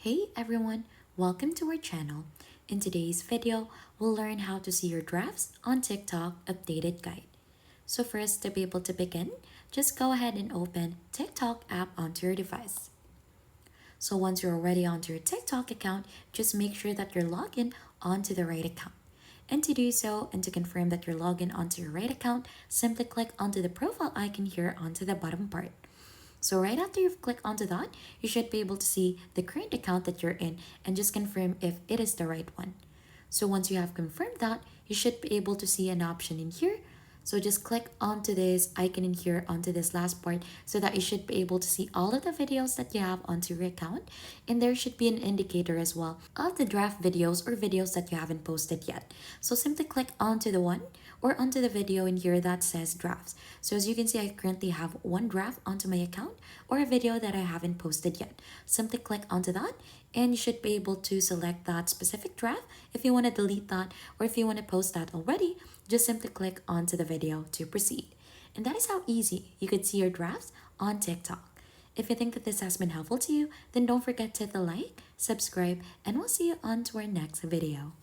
Hey everyone, welcome to our channel. In today's video, we'll learn how to see your drafts on TikTok updated guide. So first, to be able to begin, just go ahead and open TikTok app onto your device. So once you're already onto your TikTok account, just make sure that you're logged in onto the right account. And to do so, and to confirm that you're logged in onto your right account, simply click onto the profile icon here onto the bottom part. So right after you've clicked onto that, you should be able to see the current account that you're in and just confirm if it is the right one. So once you have confirmed that, you should be able to see an option in here. So just click onto this icon in here onto this last part so that you should be able to see all of the videos that you have onto your account. And there should be an indicator as well of the draft videos or videos that you haven't posted yet. So simply click onto the one or onto the video in here that says drafts. So as you can see, I currently have one draft onto my account or a video that I haven't posted yet. Simply click onto that and you should be able to select that specific draft. If you want to delete that or if you want to post that already, just simply click onto the video to proceed. And that is how easy you could see your drafts on TikTok. If you think that this has been helpful to you, then don't forget to hit the like, subscribe, and we'll see you on to our next video.